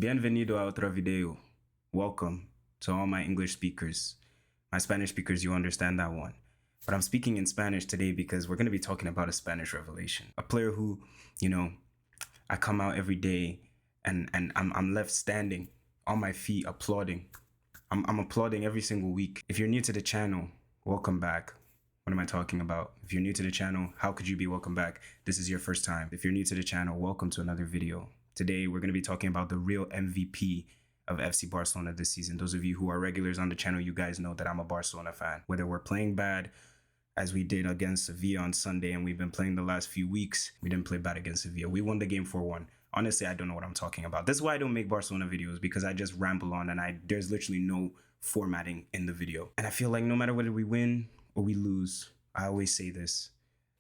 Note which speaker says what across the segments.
Speaker 1: Bienvenido a otra video. Welcome to all my English speakers. My Spanish speakers, you understand that one. But I'm speaking in Spanish today because we're going to be talking about a Spanish revelation. A player who, I come out every day and I'm left standing on my feet applauding. I'm applauding every single week. If you're new to the channel, welcome back. What am I talking about? If you're new to the channel, how could you be welcome back? This is your first time. If you're new to the channel, welcome to another video. Today, we're going to be talking about the real MVP of FC Barcelona this season. Those of you who are regulars on the channel, you guys know that I'm a Barcelona fan. Whether we're playing bad, as we did against Sevilla on Sunday, and we've been playing the last few weeks, we didn't play bad against Sevilla. We won the game 4-1. Honestly, I don't know what I'm talking about. This is why I don't make Barcelona videos, because I just ramble on and there's literally no formatting in the video. And I feel like no matter whether we win or we lose, I always say this.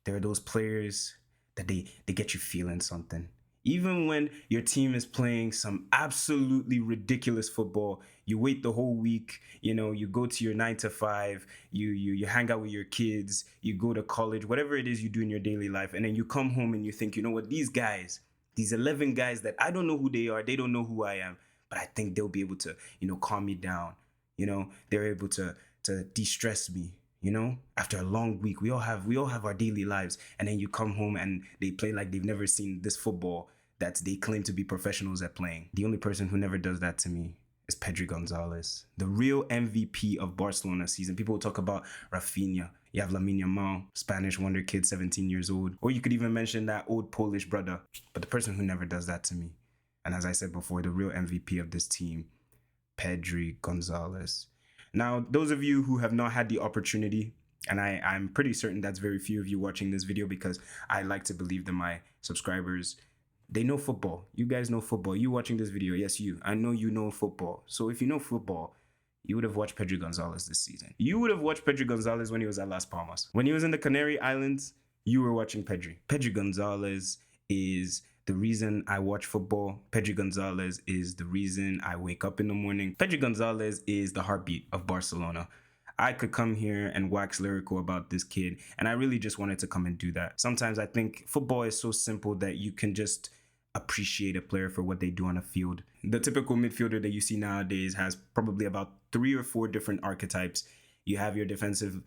Speaker 1: There are those players that they get you feeling something. Even when your team is playing some absolutely ridiculous football, you wait the whole week, you go to your 9 to 5, you hang out with your kids, you go to college, whatever it is you do in your daily life, and then you come home and you think, you know what, these guys, these 11 guys that I don't know who they are, they don't know who I am, but I think they'll be able to, calm me down. They're able to de-stress me. After a long week, we all have our daily lives, and then you come home and they play like they've never seen this football that they claim to be professionals at playing. The only person who never does that to me is Pedri Gonzalez, the real MVP of Barcelona season. People will talk about Rafinha. You have Lamine Yamal, Spanish wonder kid, 17 years old. Or you could even mention that old Polish brother. But the person who never does that to me, and as I said before, the real MVP of this team, Pedri Gonzalez. Now, those of you who have not had the opportunity, and I'm pretty certain that's very few of you watching this video, because I like to believe that my subscribers, they know football. You guys know football. You watching this video, yes, you. I know you know football. So if you know football, you would have watched Pedri Gonzalez this season. You would have watched Pedri Gonzalez when he was at Las Palmas. When he was in the Canary Islands, you were watching Pedri. Pedri Gonzalez is the reason I watch football. Pedri Gonzalez is the reason I wake up in the morning. Pedri Gonzalez is the heartbeat of Barcelona. I could come here and wax lyrical about this kid, and I really just wanted to come and do that. Sometimes I think football is so simple that you can just appreciate a player for what they do on a field. The typical midfielder that you see nowadays has probably about 3 or 4 different archetypes. You have your defensive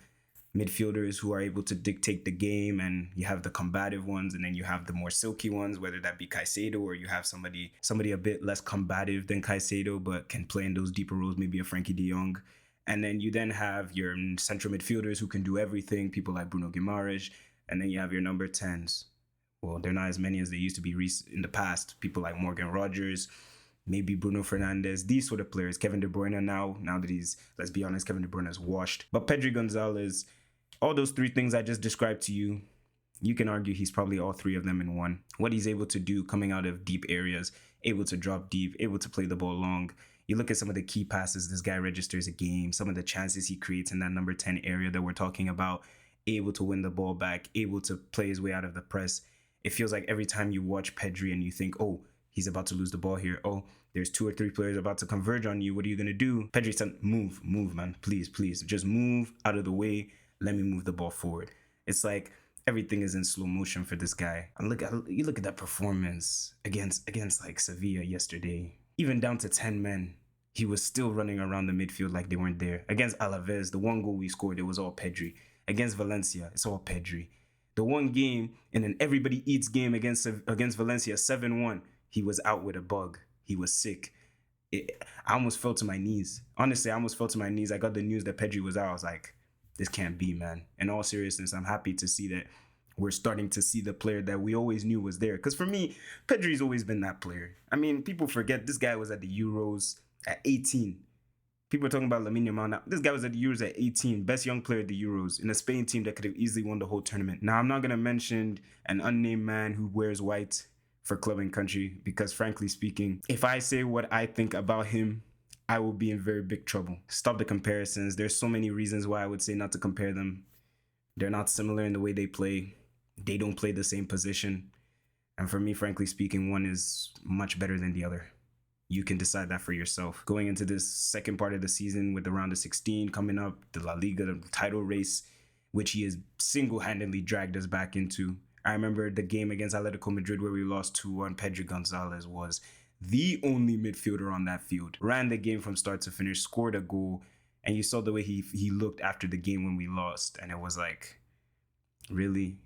Speaker 1: midfielders who are able to dictate the game, and you have the combative ones, and then you have the more silky ones, whether that be Caicedo, or you have somebody a bit less combative than Caicedo but can play in those deeper roles, maybe a Frankie de Jong. And then you then have your central midfielders who can do everything, people like Bruno Guimaraes, and then you have your number 10s. Well, they're not as many as they used to be in the past. People like Morgan Rogers, maybe Bruno Fernandes, these sort of players. Kevin De Bruyne now that he's, let's be honest, Kevin De Bruyne is washed. But Pedri Gonzalez, all those 3 things I just described to you, you can argue he's probably all 3 of them in one. What he's able to do coming out of deep areas, able to drop deep, able to play the ball long. You look at some of the key passes this guy registers a game, some of the chances he creates in that number 10 area that we're talking about, able to win the ball back, able to play his way out of the press. It feels like every time you watch Pedri and you think, oh, he's about to lose the ball here. Oh, there's 2 or 3 players about to converge on you. What are you going to do? Pedri said, move, man. Please. Just move out of the way. Let me move the ball forward. It's like everything is in slow motion for this guy. And you look at that performance against like Sevilla yesterday. Even down to 10 men, he was still running around the midfield like they weren't there. Against Alaves, the 1 goal we scored, it was all Pedri. Against Valencia, it's all Pedri. The 1 game, and then everybody eats game against Valencia, 7-1. He was out with a bug. He was sick. I almost fell to my knees. Honestly, I almost fell to my knees. I got the news that Pedri was out. I was like, this can't be, man. In all seriousness, I'm happy to see that we're starting to see the player that we always knew was there. Because for me, Pedri's always been that player. I mean, people forget this guy was at the Euros at 18. People are talking about Lamine Yamal now. This guy was at the Euros at 18, best young player at the Euros, in a Spain team that could have easily won the whole tournament. Now, I'm not going to mention an unnamed man who wears white for club and country, because frankly speaking, if I say what I think about him, I will be in very big trouble. Stop the comparisons. There's so many reasons why I would say not to compare them. They're not similar in the way they play. They don't play the same position. And for me, frankly speaking, one is much better than the other. You can decide that for yourself. Going into this second part of the season with the round of 16 coming up, the La Liga, the title race, which he has single-handedly dragged us back into. I remember the game against Atletico Madrid where we lost 2-1. Pedri Gonzalez was the only midfielder on that field. Ran the game from start to finish, scored a goal, and you saw the way he looked after the game when we lost, and it was like, really?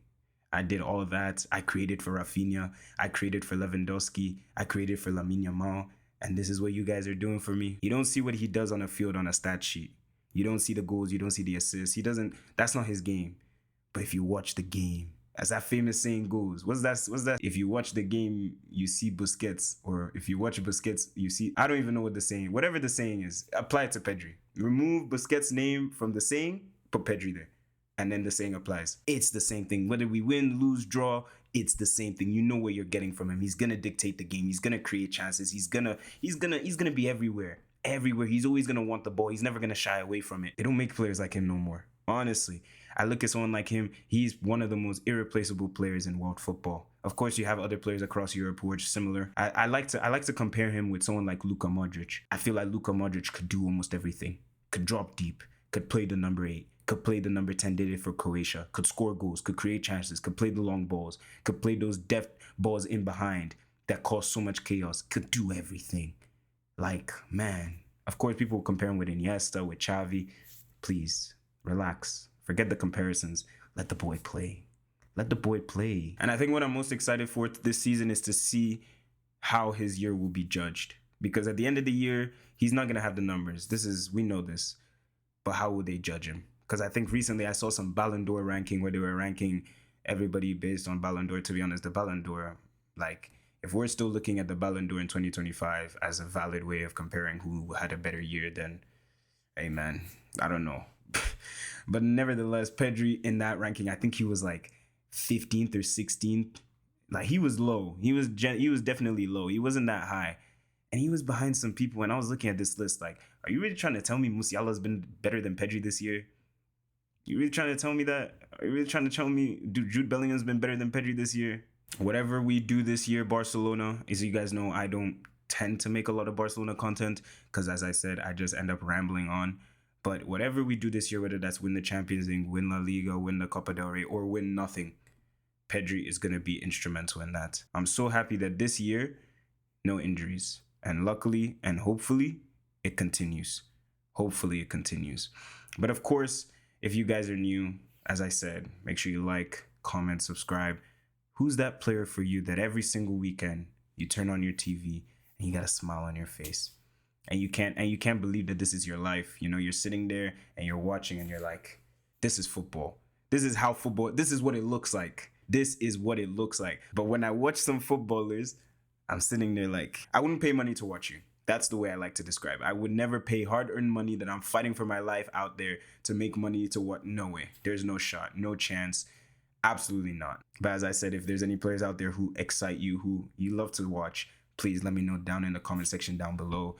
Speaker 1: I did all of that. I created for Rafinha. I created for Lewandowski. I created for Lamine Yamal. And this is what you guys are doing for me. You don't see what he does on a field on a stat sheet. You don't see the goals. You don't see the assists. He doesn't. That's not his game. But if you watch the game, as that famous saying goes, what's that? If you watch the game, you see Busquets. Or if you watch Busquets, you see... I don't even know what the saying... Whatever the saying is, apply it to Pedri. Remove Busquets' name from the saying, put Pedri there. And then the saying applies. It's the same thing. Whether we win, lose, draw, it's the same thing. You know what you're getting from him. He's gonna dictate the game. He's gonna create chances. He's gonna be everywhere. Everywhere. He's always gonna want the ball. He's never gonna shy away from it. They don't make players like him no more. Honestly, I look at someone like him. He's one of the most irreplaceable players in world football. Of course, you have other players across Europe who are similar. I like to compare him with someone like Luka Modric. I feel like Luka Modric could do almost everything. Could drop deep. Could play the number 8. Could play the number 10, did it for Croatia, could score goals, could create chances, could play the long balls, could play those depth balls in behind that cause so much chaos, could do everything. Like, man, of course people will compare him with Iniesta, with Xavi. Please, relax. Forget the comparisons. Let the boy play. Let the boy play. And I think what I'm most excited for this season is to see how his year will be judged. Because at the end of the year, he's not going to have the numbers. We know this. But how will they judge him? Because I think recently I saw some Ballon d'Or ranking where they were ranking everybody based on Ballon d'Or. To be honest, the Ballon d'Or, like, if we're still looking at the Ballon d'Or in 2025 as a valid way of comparing who had a better year, then, hey, man, I don't know. But nevertheless, Pedri in that ranking, I think he was like 15th or 16th. Like, he was low. He was definitely low. He wasn't that high. And he was behind some people. And I was looking at this list like, are you really trying to tell me Musiala's been better than Pedri this year? You really trying to tell me that? Are you really trying to tell me Jude Bellingham's been better than Pedri this year? Whatever we do this year, Barcelona, as you guys know, I don't tend to make a lot of Barcelona content because, as I said, I just end up rambling on. But whatever we do this year, whether that's win the Champions League, win La Liga, win the Copa del Rey, or win nothing, Pedri is going to be instrumental in that. I'm so happy that this year, no injuries. And luckily and hopefully, it continues. Hopefully it continues. But of course, if you guys are new, as I said, make sure you like, comment, subscribe. Who's that player for you that every single weekend you turn on your TV and you got a smile on your face? And you can't believe that this is your life. You know, you're sitting there and you're watching and you're like, this is football. This is how football, this is what it looks like. This is what it looks like. But when I watch some footballers, I'm sitting there like, I wouldn't pay money to watch you. That's the way I like to describe it. I would never pay hard-earned money that I'm fighting for my life out there to make money to what? No way. There's no shot, no chance. Absolutely not. But as I said, if there's any players out there who excite you, who you love to watch, please let me know down in the comment section down below.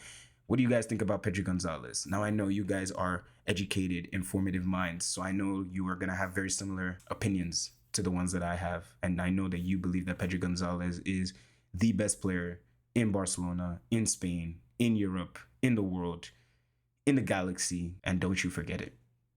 Speaker 1: What do you guys think about Pedri Gonzalez? Now, I know you guys are educated, informative minds, so I know you are going to have very similar opinions to the ones that I have. And I know that you believe that Pedri Gonzalez is the best player in Barcelona, in Spain, in Europe, in the world, in the galaxy, and don't you forget it.